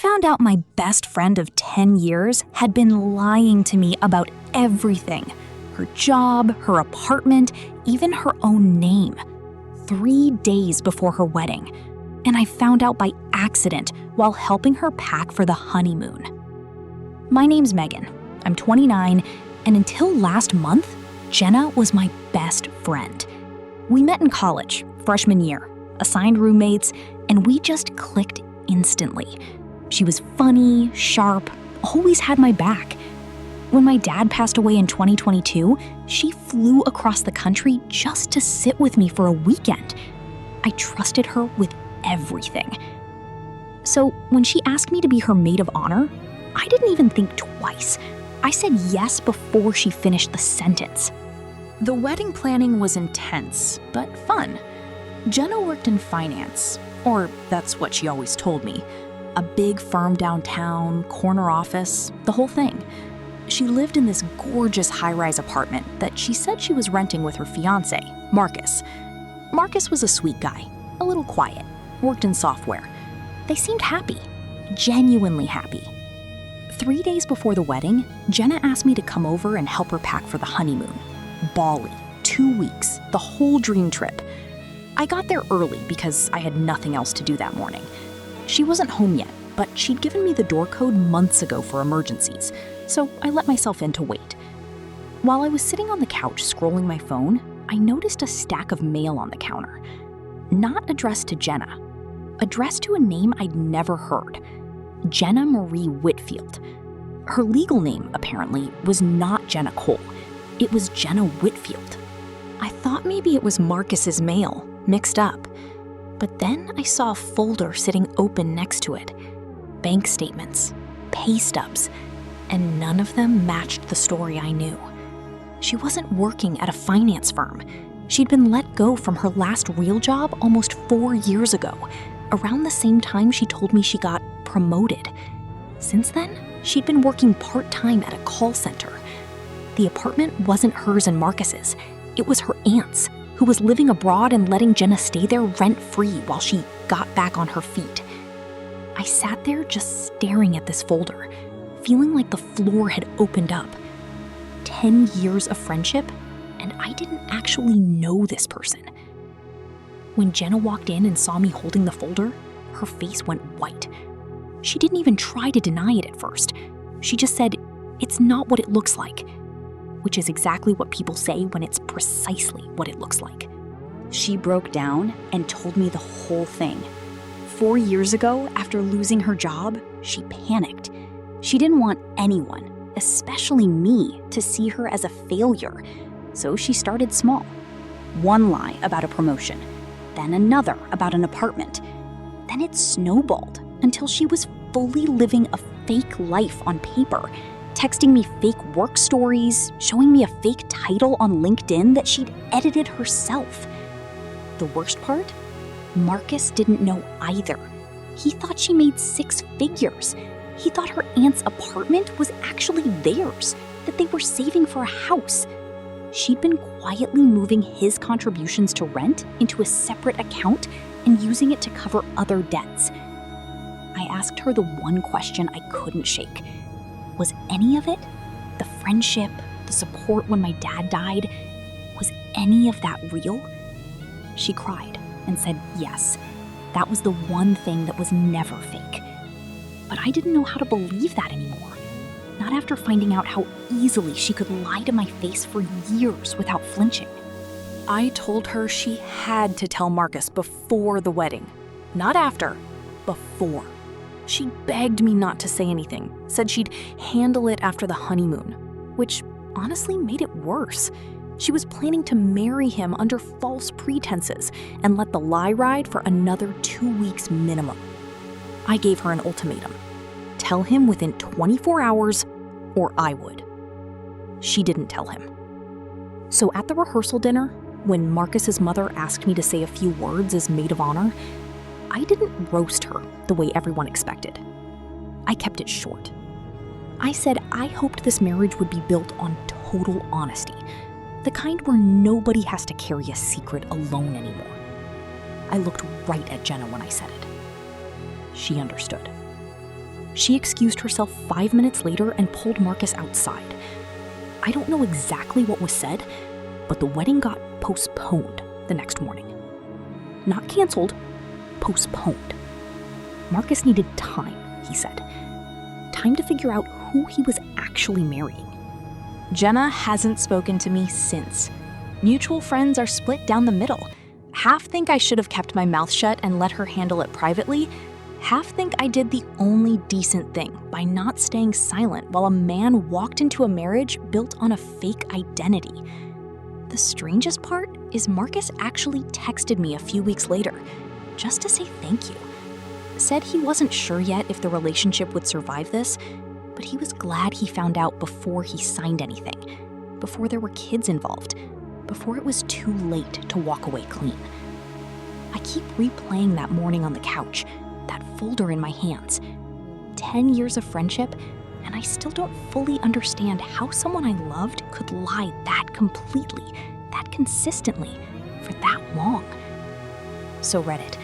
found out my best friend of 10 years had been lying to me about everything. Her job, her apartment, even her own name. 3 days before her wedding. And I found out by accident while helping her pack for the honeymoon. My name's Megan. I'm 29, and until last month, Jenna was my best friend. We met in college, freshman year, assigned roommates, and we just clicked instantly. She was funny, sharp, always had my back. When my dad passed away in 2022, she flew across the country just to sit with me for a weekend. I trusted her with everything. So when she asked me to be her maid of honor, I didn't even think twice. I said yes before she finished the sentence. The wedding planning was intense, but fun. Jenna worked in finance, or that's what she always told me. A big firm downtown, corner office, the whole thing. She lived in this gorgeous high-rise apartment that she said she was renting with her fiancé, Marcus. Marcus was a sweet guy, a little quiet, worked in software. They seemed happy, genuinely happy. 3 days before the wedding, Jenna asked me to come over and help her pack for the honeymoon. Bali, 2 weeks, the whole dream trip. I got there early because I had nothing else to do that morning. She wasn't home yet, but she'd given me the door code months ago for emergencies, so I let myself in to wait. While I was sitting on the couch scrolling my phone, I noticed a stack of mail on the counter. Not addressed to Jenna. Addressed to a name I'd never heard. Jenna Marie Whitfield. Her legal name, apparently, was not Jenna Cole. It was Jenna Whitfield. I thought maybe it was Marcus's mail, mixed up. But then I saw a folder sitting open next to it. Bank statements, pay stubs, and none of them matched the story I knew. She wasn't working at a finance firm. She'd been let go from her last real job almost 4 years ago, around the same time she told me she got promoted. Since then, she'd been working part-time at a call center. The apartment wasn't hers and Marcus's. It was her aunt's, who was living abroad and letting Jenna stay there rent-free while she got back on her feet. I sat there just staring at this folder, feeling like the floor had opened up. 10 years of friendship, and I didn't actually know this person. When Jenna walked in and saw me holding the folder, her face went white. She didn't even try to deny it at first. She just said, "It's not what it looks like," which is exactly what people say when it's precisely what it looks like. She broke down and told me the whole thing. 4 years ago, after losing her job, she panicked. She didn't want anyone, especially me, to see her as a failure. So she started small. One lie about a promotion, then another about an apartment. Then it snowballed until she was fully living a fake life on paper, texting me fake work stories, showing me a fake title on LinkedIn that she'd edited herself. The worst part? Marcus didn't know either. He thought she made 6 figures. He thought her aunt's apartment was actually theirs, that they were saving for a house. She'd been quietly moving his contributions to rent into a separate account and using it to cover other debts. I asked her the one question I couldn't shake. Was any of it, the friendship, the support when my dad died, was any of that real? She cried and said yes. That was the one thing that was never fake. But I didn't know how to believe that anymore. Not after finding out how easily she could lie to my face for years without flinching. I told her she had to tell Marcus before the wedding. Not after, before. She begged me not to say anything, said she'd handle it after the honeymoon, which honestly made it worse. She was planning to marry him under false pretenses and let the lie ride for another 2 weeks minimum. I gave her an ultimatum. Tell him within 24 hours or I would. She didn't tell him. So at the rehearsal dinner, when Marcus's mother asked me to say a few words as maid of honor, I didn't roast her the way everyone expected. I kept it short. I said I hoped this marriage would be built on total honesty, the kind where nobody has to carry a secret alone anymore. I looked right at Jenna when I said it. She understood. She excused herself 5 minutes later and pulled Marcus outside. I don't know exactly what was said, but the wedding got postponed the next morning. Not canceled, postponed. Marcus needed time, he said. Time to figure out who he was actually marrying. Jenna hasn't spoken to me since. Mutual friends are split down the middle. Half think I should have kept my mouth shut and let her handle it privately. Half think I did the only decent thing by not staying silent while a man walked into a marriage built on a fake identity. The strangest part is Marcus actually texted me a few weeks later, just to say thank you. Said he wasn't sure yet if the relationship would survive this, but he was glad he found out before he signed anything, before there were kids involved, before it was too late to walk away clean. I keep replaying that morning on the couch, that folder in my hands. 10 years of friendship, and I still don't fully understand how someone I loved could lie that completely, that consistently, for that long. So Reddit,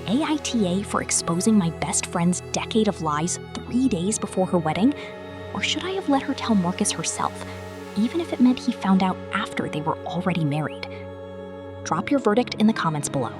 AITA for exposing my best friend's decade of lies 3 days before her wedding? Or should I have let her tell Marcus herself, even if it meant he found out after they were already married? Drop your verdict in the comments below.